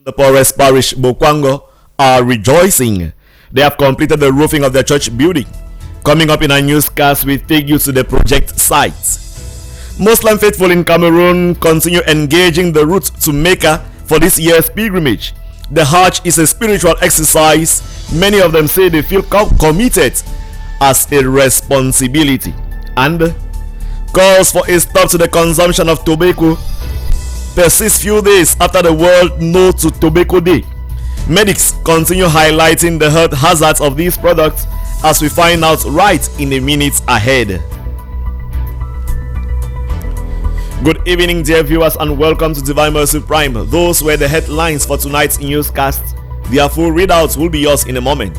The poorest parish, Bokwango, are rejoicing. They have completed the roofing of their church building. Coming up in our newscast, we take you to the project site. Muslim faithful in Cameroon continue engaging the route to Mecca for this year's pilgrimage. The Hajj is a spiritual exercise. Many of them say they feel committed as a responsibility. And calls for a stop to the consumption of tobacco persist few days after the World No to Tobacco Day. Medics continue highlighting the health hazards of these products as we find out right in the minutes ahead. Good evening, dear viewers, and welcome to Divine Mercy Prime. Those were the headlines for tonight's newscast. Their full readouts will be yours in a moment.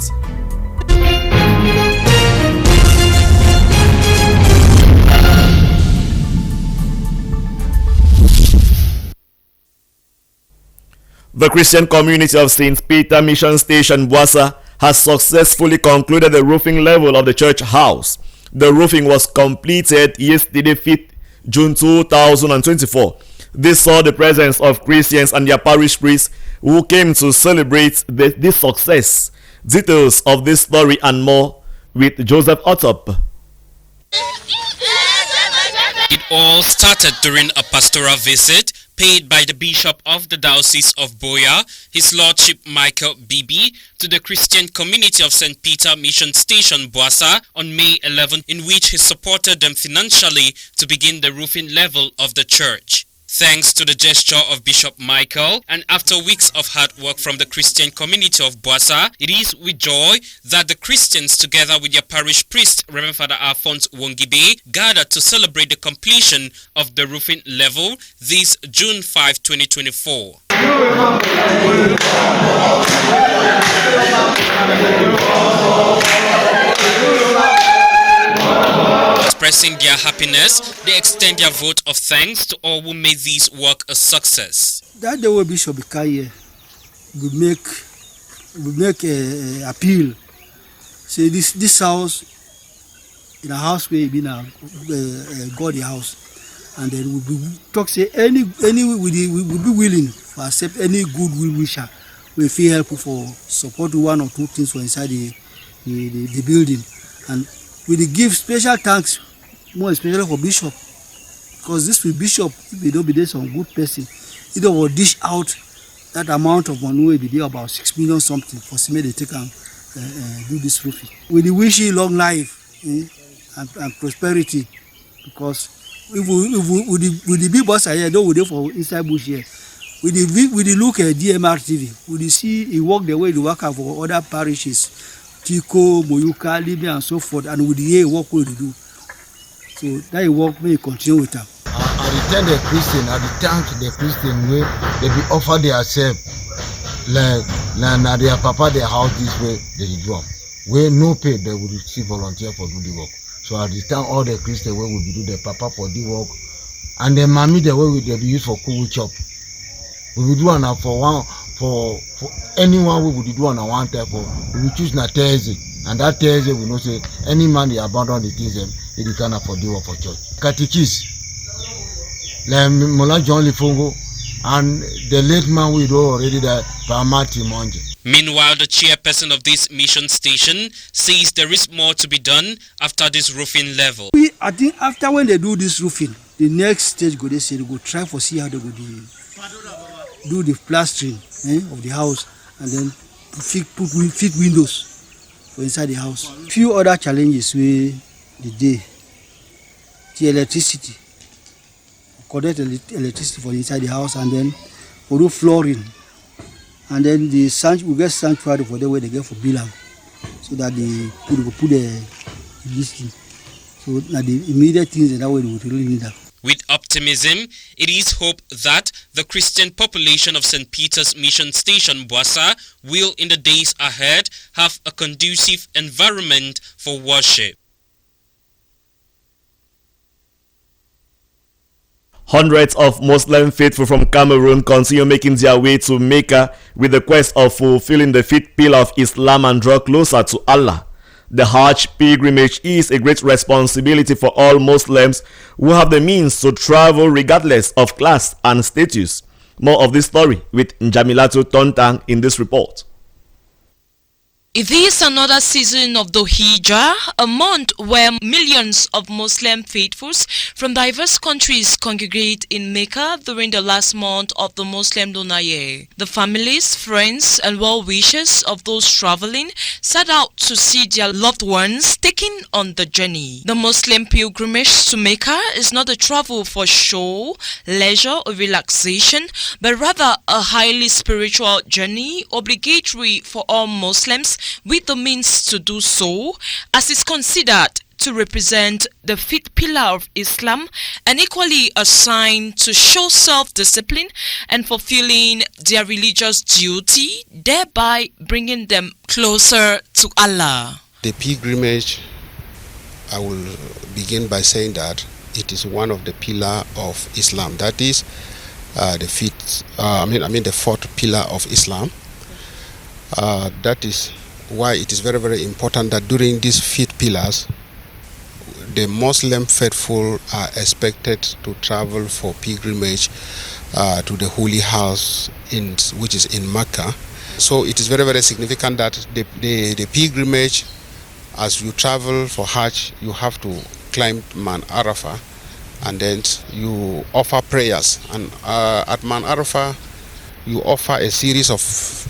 The Christian community of St. Peter Mission Station, Boissa, has successfully concluded the roofing level of the church house. The roofing was completed yesterday, 5th June 2024. This saw the presence of Christians and their parish priests who came to celebrate this success. Details of this story and more with Joseph Otop. It all started during a pastoral visit paid by the Bishop of the Diocese of Boya, His Lordship Michael Bibi, to the Christian community of St. Peter Mission Station, Boissa, on May 11, in which he supported them financially to begin the roofing level of the church. Thanks to the gesture of Bishop Michael, and after weeks of hard work from the Christian community of Boissa, it is with joy that the Christians, together with their parish priest, Reverend Father Alphonse Wongibe, gathered to celebrate the completion of the roofing level this June 5, 2024. Expressing their happiness, they extend their vote of thanks to all who made this work a success. That day when Bishop Ikaye would make a appeal. Say this house, in a house where been a godly house, and then we talk say any we will be willing to accept any goodwill wisher. We feel helpful for support one or two things for inside the building, and we give special thanks, more especially for Bishop, because this will Bishop, if we don't be there some good person, either will dish out that amount of money, will be there about 6 million something for some they take and do this roofing. We wish you long life and prosperity, because if we the big boss here, don't we there for inside bush here. We look at DMR TV, we see he work the way he work out for other parishes. Tiko, Moyuka, Libya, and so forth, and with the year work will do. So that work may continue with them. I return the Christian, I thank the Christian way they be offer themselves like their papa their house this way they do. Where no pay they will receive volunteer for do the work. So I thank all the Christian way will be do the papa for the work, and the mommy the way they be used for cool chop. We will do an for one. For anyone we would do on one type of, we will choose na Thursday, and that Thursday we know say any man they abandon the things he can afford the work for church. Catechist, like Mola John Lifongo, and the late man we do already that Pamati Monje. Meanwhile, the chairperson of this mission station says there is more to be done after this roofing level. I think after when they do this roofing, the next stage go they say they go try for see how they go do the plastering of the house, and then fit windows for inside the house. Few other challenges we the electricity, connect electricity for inside the house, and then we do flooring, and then we get sanctuary for the way they get for Bilam, so that they put this thing. So that the immediate things and that way they would really need that. With optimism, it is hoped that the Christian population of St. Peter's Mission Station, Boissa, will in the days ahead have a conducive environment for worship. Hundreds of Muslim faithful from Cameroon continue making their way to Mecca with the quest of fulfilling the fifth pillar of Islam and draw closer to Allah. The Hajj pilgrimage is a great responsibility for all Muslims who have the means to travel regardless of class and status. More of this story with Njamilatu Tontang in this report. It is another season of the Hijrah, a month where millions of Muslim faithfuls from diverse countries congregate in Mecca during the last month of the Muslim lunar year. The families, friends and well-wishers of those traveling set out to see their loved ones taken on the journey. The Muslim pilgrimage to Mecca is not a travel for show, leisure or relaxation, but rather a highly spiritual journey obligatory for all Muslims with the means to do so, as is considered to represent the fifth pillar of Islam and equally a sign to show self-discipline and fulfilling their religious duty, thereby bringing them closer to Allah. The pilgrimage, I will begin by saying that it is one of the pillars of Islam. That is the fourth pillar of Islam. That is why it is very, very important that during these fifth pillars, the Muslim faithful are expected to travel for pilgrimage to the holy house, which is in Mecca. So it is very, very significant that the pilgrimage, as you travel for Hajj, you have to climb Mount Arafah, and then you offer prayers. And at Mount Arafah, you offer a series of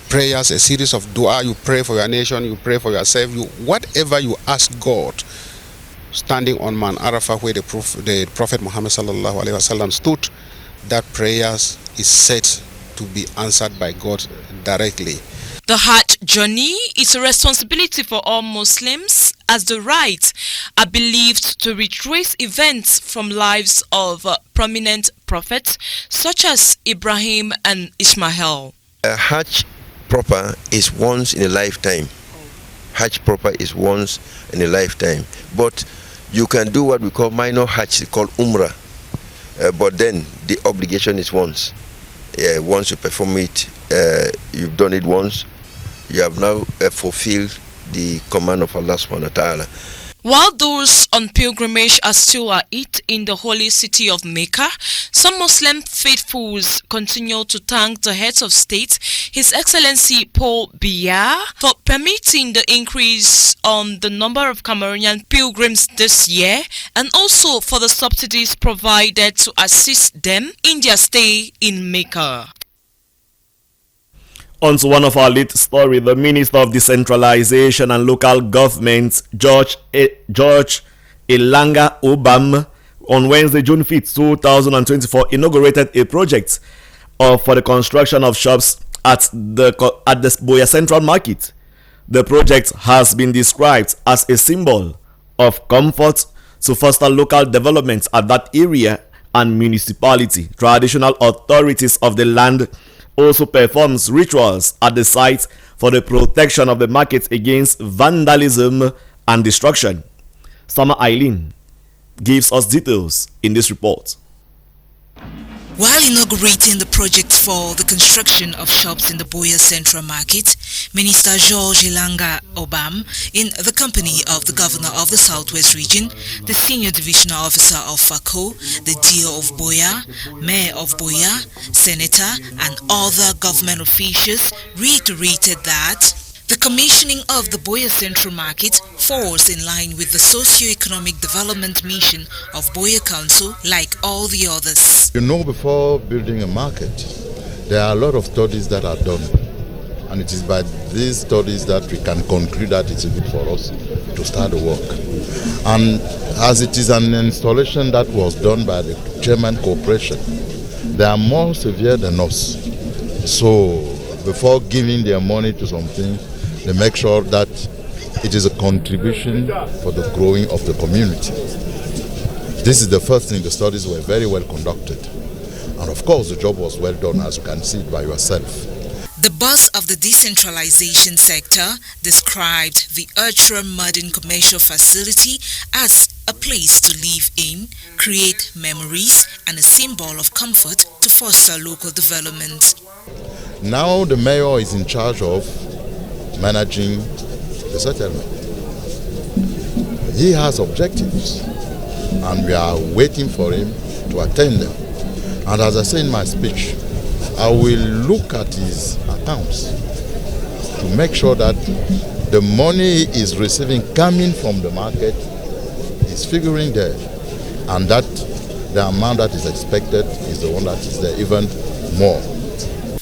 prayers, a series of dua. You pray for your nation, you pray for yourself, whatever you ask God, standing on Mount Arafah where the Prophet Muhammad sallallahu alaihi wasallam stood, that prayers is said to be answered by God directly. The Hajj journey is a responsibility for all Muslims, as the rites are believed to retrace events from lives of prominent prophets such as Ibrahim and Ismail. Hajj proper is once in a lifetime. Hajj proper is once in a lifetime. But you can do what we call minor Hajj, called Umrah. But then the obligation is once. Once you perform it, you've done it once. You have now fulfilled the command of Allah subhanahu wa ta'ala. While those on pilgrimage are still at it in the holy city of Mecca, some Muslim faithfuls continue to thank the heads of state, His Excellency Paul Biya, for permitting the increase on the number of Cameroonian pilgrims this year, and also for the subsidies provided to assist them in their stay in Mecca. On to one of our latest story, the Minister of Decentralization and Local Government, George Elanga Obam, on Wednesday, June 5th, 2024, inaugurated a project for the construction of shops at the Boya Central Market. The project has been described as a symbol of comfort to foster local development at that area and municipality. Traditional authorities of the land also performs rituals at the site for the protection of the market against vandalism and destruction. Sama Eileen gives us details in this report. While inaugurating the project for the construction of shops in the Boya Central Market, Minister George Elanga Obam, in the company of the Governor of the Southwest Region, the Senior Divisional Officer of FACO, the DO of Boya, Mayor of Boya, Senator and other government officials reiterated that the commissioning of the Boya Central Market falls in line with the socio-economic development mission of Boya Council like all the others. You know, before building a market, there are a lot of studies that are done. And it is by these studies that we can conclude that it's good for us to start the work. And as it is an installation that was done by the German Corporation, they are more severe than us. So before giving their money to something, they make sure that it is a contribution for the growing of the community. This is the first thing. The studies were very well conducted. And of course, the job was well done, as you can see it by yourself. The boss of the decentralization sector described the ultra-modern commercial facility as a place to live in, create memories, and a symbol of comfort to foster local development. Now the mayor is in charge of managing the settlement. He has objectives and we are waiting for him to attain them. And as I say in my speech, I will look at his accounts to make sure that the money he is receiving coming from the market is figuring there, and that the amount that is expected is the one that is there, even more.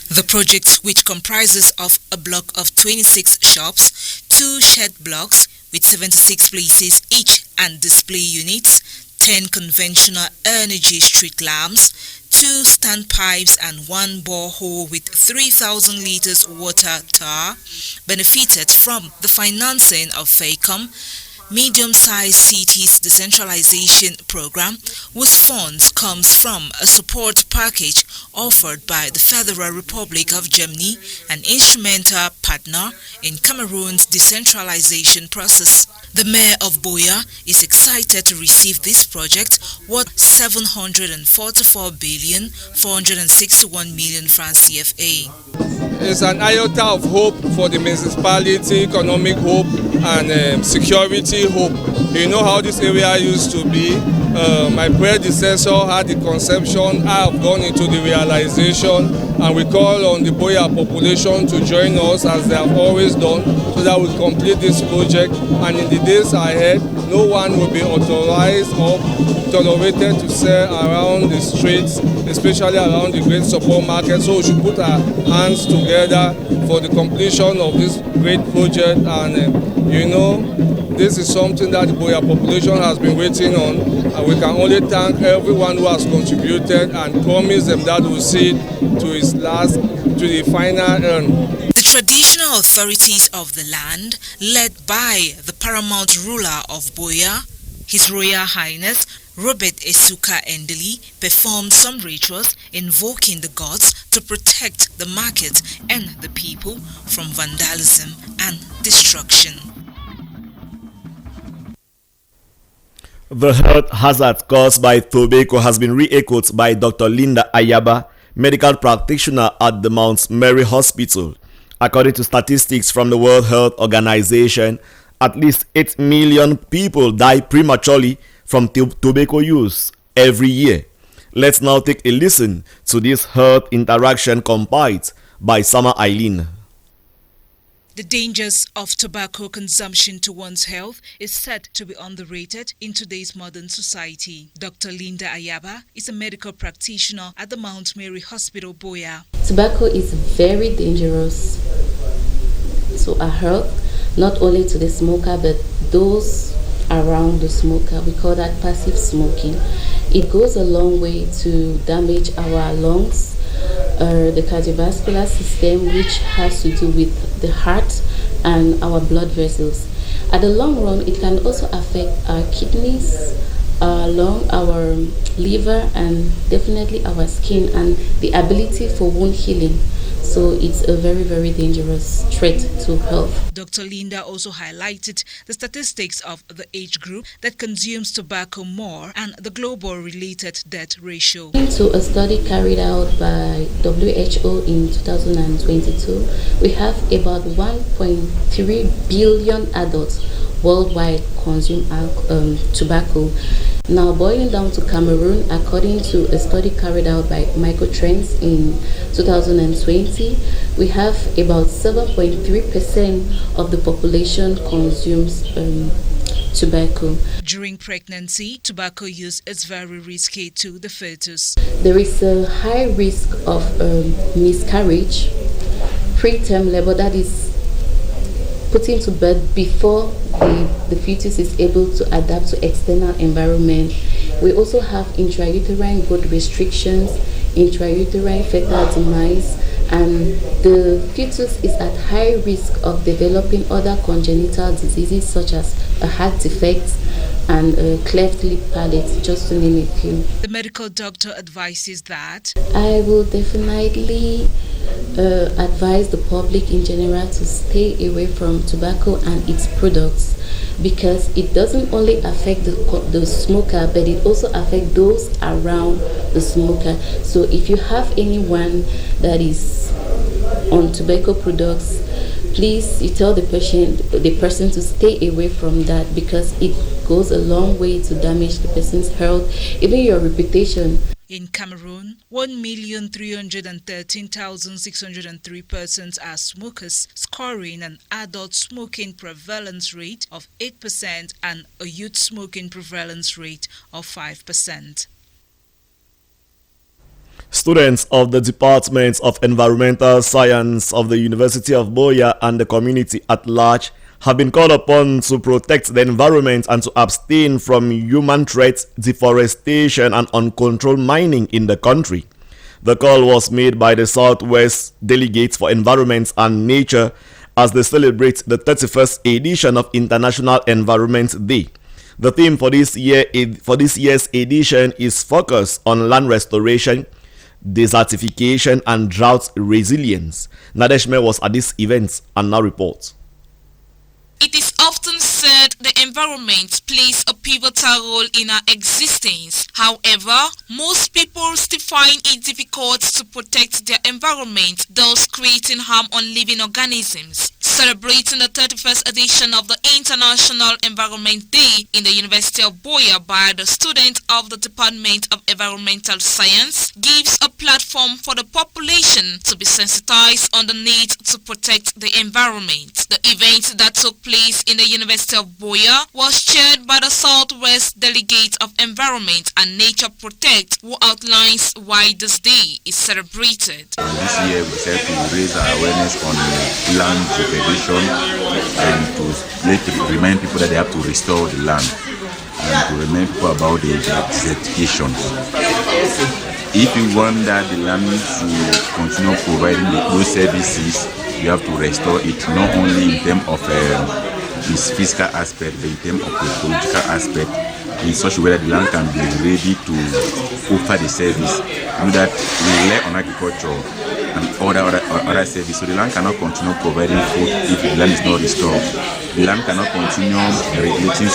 The project, which comprises of a block of 26 shops, 2 shed blocks with 76 places each and display units, 10 conventional energy street lamps, 2 standpipes and 1 borehole with 3,000 liters water tower, benefited from the financing of FACOM, Medium-Sized Cities Decentralization Program, whose funds comes from a support package offered by the Federal Republic of Germany, an instrumental partner in Cameroon's decentralization process. The mayor of Buea is excited to receive this project worth 744,461 million francs CFA. It's an iota of hope for the municipality, economic hope and security hope. You know how this area used to be. My predecessor had the conception. I have gone into the realization, and we call on the Buea population to join us as they have always done, so that we complete this project. And in the days ahead, no one will be authorized or tolerated to sell around the streets, especially around the great support market. So we should put our hands together for the completion of this great project. And this is something that the Buea population has been waiting on, and we can only thank everyone who has contributed and promise them that we'll see it to its last, to the final end. The traditional authorities of the land, led by the paramount ruler of Buea, His Royal Highness Robert Esuka Endeli, performed some rituals invoking the gods to protect the market and the people from vandalism and destruction. The health hazard caused by tobacco has been re-echoed by Dr. Linda Ayaba, medical practitioner at the Mount Mary Hospital. According to statistics from the World Health Organization, at least 8 million people die prematurely from tobacco use every year. Let's now take a listen to this health interaction compiled by Sama Eileen. The dangers of tobacco consumption to one's health is said to be underrated in today's modern society. Dr. Linda Ayaba is a medical practitioner at the Mount Mary Hospital, Buea. Tobacco is very dangerous to our health, not only to the smoker but those around the smoker. We call that passive smoking. It goes a long way to damage our lungs, the cardiovascular system, which has to do with the heart and our blood vessels. At the long run, it can also affect our kidneys, our lung, our liver, and definitely our skin and the ability for wound healing. So it's a very, very dangerous threat to health. Dr. Linda also highlighted the statistics of the age group that consumes tobacco more and the global related death ratio. To a study carried out by WHO in 2022, we have about 1.3 billion adults worldwide consume tobacco. Now, boiling down to Cameroon, according to a study carried out by Microtrends in 2020, we have about 7.3% of the population consumes tobacco. During pregnancy, tobacco use is very risky to the fetus. There is a high risk of miscarriage, preterm labor, that is putting to birth before the fetus is able to adapt to external environment. We also have intrauterine growth restrictions, intrauterine fetal demise, and the fetus is at high risk of developing other congenital diseases such as a heart defect and a cleft lip palate, just to name a few. The medical doctor advises that I will definitely advise the public in general to stay away from tobacco and its products, because it doesn't only affect the smoker, but it also affects those around the smoker. So if you have anyone that is on tobacco products, please you tell the person to stay away from that, because it goes a long way to damage the person's health, even your reputation. In Cameroon, 1,313,603 persons are smokers, scoring an adult smoking prevalence rate of 8% and a youth smoking prevalence rate of 5%. Students of the Department of Environmental Science of the University of Buea and the community at large have been called upon to protect the environment and to abstain from human threats, deforestation and uncontrolled mining in the country. The call was made by the Southwest Delegates for Environment and Nature as they celebrate the 31st edition of International Environment Day. The theme for this year's edition is focused on land restoration, desertification and drought resilience. Nadeshme was at this event and now reports. It is often said the environment plays a pivotal role in our existence. However, most people still find it difficult to protect their environment, thus creating harm on living organisms. Celebrating the 31st edition of the International Environment Day in the University of Buea by the students of the Department of Environmental Science gives a platform for the population to be sensitized on the need to protect the environment. The event that took place in the University of Buea was chaired by the Southwest Delegate of Environment and Nature Protect, who outlines why this day is celebrated. This year we said to raise our awareness on land degradation and to remind people that they have to restore the land and to remind people about the desertification. If you want that the land to continue providing those services, you have to restore it not only in terms of its physical aspect, but in terms of the political aspect, in such a way that the land can be ready to offer the service. You know that we rely on agriculture and other services, so the land cannot continue providing food if the land is not restored. The land cannot continue regulating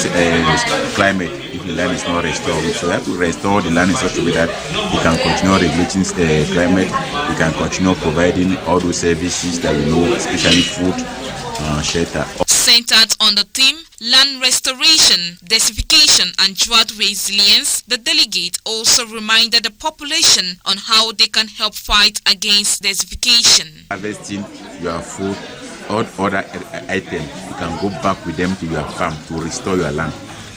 climate if the land is not restored. So we have to restore the land in such a way that we can continue regulating climate, we can continue providing all those services that we know, especially food, shelter. Centered on the theme land restoration, desertification and drought resilience, the delegate also reminded the population on how they can help fight against desertification. Harvesting your food or other items, you can go back with them to your farm to restore your land.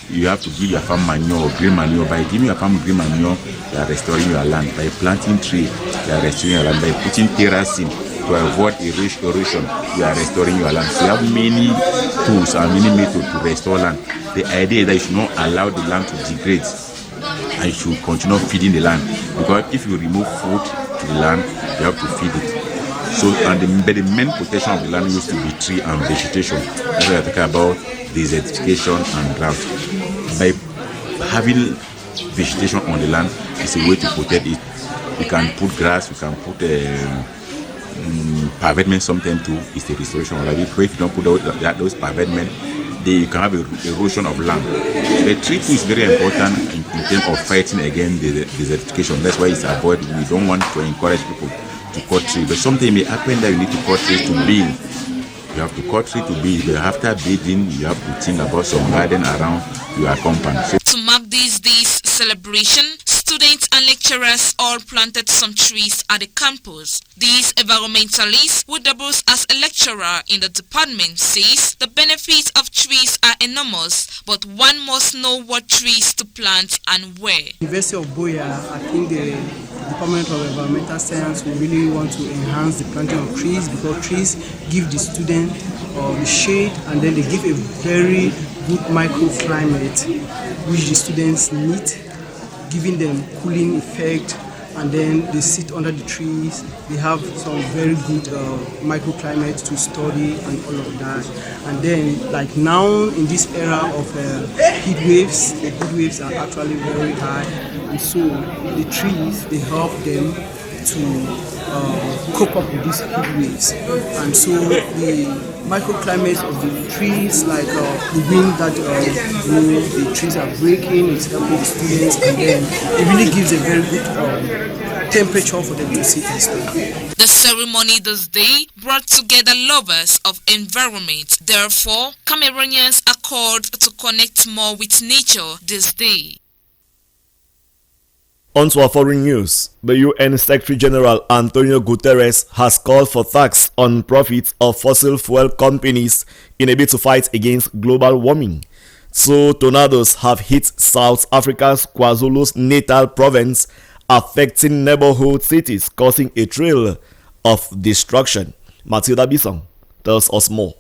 You have to give your farm manure, green manure. By giving your farm green manure, you are restoring your land. By planting trees, you are restoring your land. By putting terracing to avoid erosion, you are restoring your land. So you have many tools and many methods to restore land. The idea is that you should not allow the land to degrade and you should continue feeding the land. Because if you remove food to the land, you have to feed it. So, and the main protection of the land used to be tree and vegetation. That's what we are talking about, desertification and drought. By having vegetation on the land, it's a way to protect it. You can put grass, you can put pavement sometimes too. It's the restoration of land. If you don't put those pavement, you can have erosion of land. The tree too is very important in terms of fighting against the desertification. That's why it's avoided. We don't want to encourage people to cut trees, but something may happen that you need to cut trees to build. You have to cut trees to build, but after building, you have to think about some garden around your compound. So to mark this day's celebration, students and lecturers all planted some trees at the campus. These environmentalists, who doubles as a lecturer in the department, says the benefits of trees are enormous, but one must know what trees to plant and where. University of Buea, I think the Department of Environmental Science will really want to enhance the planting of trees, because trees give the student the shade, and then they give a very good microclimate which the students need, giving them cooling effect, and then they sit under the trees. They have some very good microclimate to study and all of that. And then, like now in this era of heat waves, the heat waves are actually very high, and so the trees, they help them to cope up with these heat waves. And so the microclimates of the trees, like the wind that the trees are breaking, it's helping the students, and then it really gives a very good temperature for them to sit and study. The ceremony this day brought together lovers of environment. Therefore, Cameroonians are called to connect more with nature this day. On to our foreign news. The UN Secretary General Antonio Guterres has called for tax on profits of fossil fuel companies in a bid to fight against global warming. 2 tornadoes have hit South Africa's KwaZulu-Natal province, affecting neighborhood cities, causing a trail of destruction. Matilda Bison tells us more.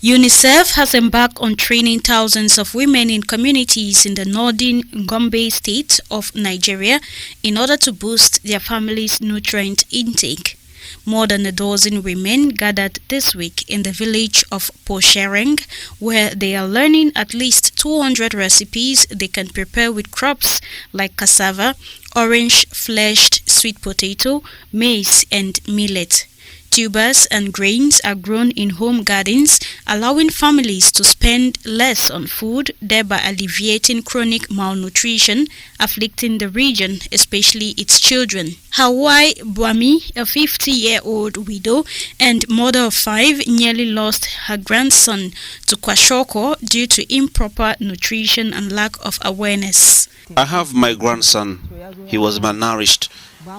UNICEF has embarked on training thousands of women in communities in the northern Gombe state of Nigeria in order to boost their families' nutrient intake. More than a dozen women gathered this week in the village of Poshereng, where they are learning at least 200 recipes they can prepare with crops like cassava, orange-fleshed sweet potato, maize, and millet. Tubers and grains are grown in home gardens, allowing families to spend less on food, thereby alleviating chronic malnutrition afflicting the region, especially its children. Hawaii Bwami, a 50-year-old widow and mother of 5, nearly lost her grandson to kwashiorkor due to improper nutrition and lack of awareness. I have my grandson. He was malnourished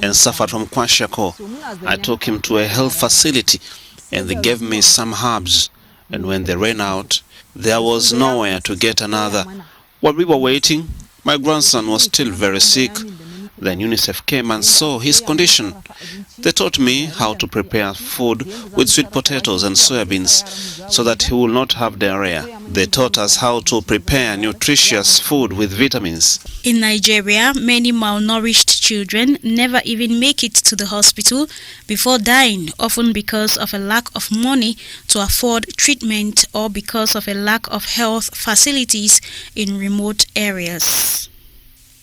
and suffered from kwashiorkor. I took him to a health facility and they gave me some herbs, and when they ran out, there was nowhere to get another. While we were waiting, my grandson was still very sick. Then UNICEF came and saw his condition. They taught me how to prepare food with sweet potatoes and soybeans so that he will not have diarrhea. They taught us how to prepare nutritious food with vitamins. In Nigeria, many malnourished children never even make it to the hospital before dying, often because of a lack of money to afford treatment or because of a lack of health facilities in remote areas.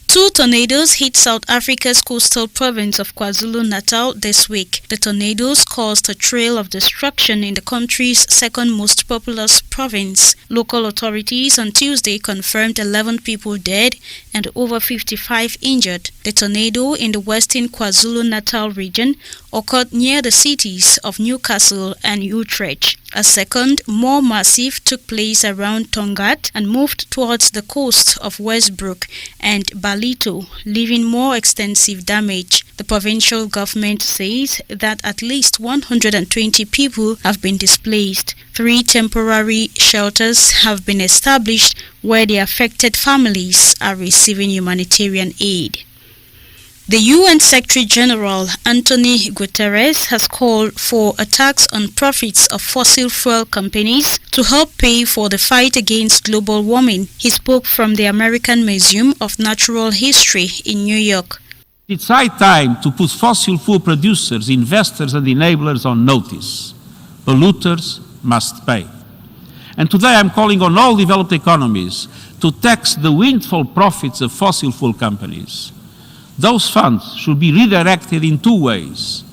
2 tornadoes hit South Africa's coastal province of KwaZulu-Natal this week. The tornadoes caused a trail of destruction in the country's second most populous province. Local authorities on Tuesday confirmed 11 people dead and over 55 injured. The tornado in the western KwaZulu-Natal region occurred near the cities of Newcastle and Utrecht. A second, more massive, took place around Tongaat and moved towards the coast of Westbrook and Balito, leaving more extensive damage. The provincial government says that at least 120 people have been displaced. 3 temporary shelters have been established where the affected families are receiving humanitarian aid. The UN Secretary General Antonio Guterres has called for a tax on profits of fossil fuel companies to help pay for the fight against global warming. He spoke from the American Museum of Natural History in New York. It's high time to put fossil fuel producers, investors and enablers on notice. Polluters must pay. And today I'm calling on all developed economies to tax the windfall profits of fossil fuel companies. Those funds should be redirected in 2 ways: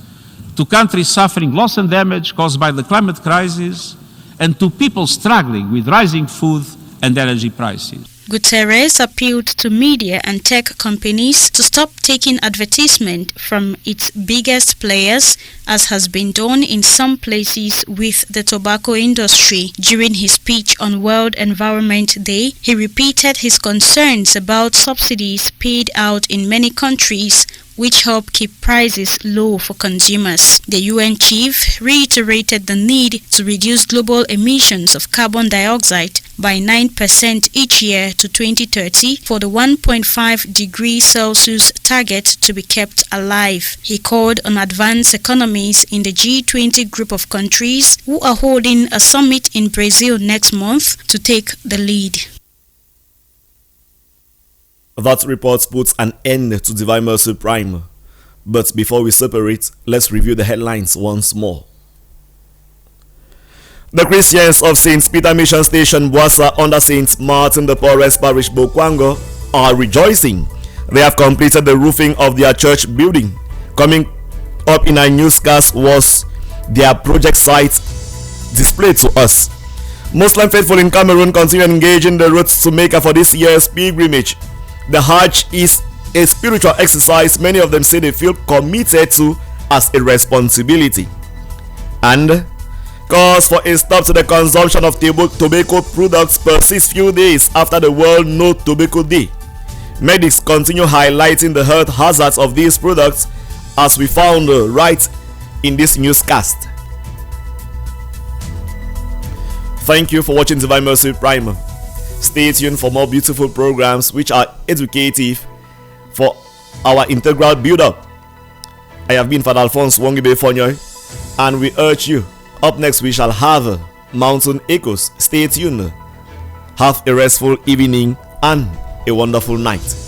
to countries suffering loss and damage caused by the climate crisis, and to people struggling with rising food and energy prices. Guterres appealed to media and tech companies to stop taking advertisement from its biggest players, as has been done in some places with the tobacco industry. During his speech on World Environment Day, he repeated his concerns about subsidies paid out in many countries which help keep prices low for consumers. The UN chief reiterated the need to reduce global emissions of carbon dioxide by 9% each year to 2030 for the 1.5 degrees Celsius target to be kept alive. He called on advanced economies in the G20 group of countries who are holding a summit in Brazil next month to take the lead. That report puts an end to Divine Mercy Prime. But before we separate, let's review the headlines once more. The Christians of St. Peter Mission Station, Boassa, under St. Martin the Porres Parish, Bokwango, are rejoicing. They have completed the roofing of their church building. Coming up in our newscast was their project site displayed to us. Muslim faithful in Cameroon continue engaging the routes to Mecca for this year's pilgrimage. The Hajj is a spiritual exercise many of them say they feel committed to as a responsibility. And calls for a stop to the consumption of tobacco products persist few days after the World No Tobacco Day. Medics continue highlighting the health hazards of these products, as we found right in this newscast. Thank you for watching Divine Mercy Primer. Stay tuned for more beautiful programs which are educative for our integral build-up. I have been Father Alphonse Wongibe Fonyoy, and we urge you, up next we shall have Mountain Echoes. Stay tuned. Have a restful evening and a wonderful night.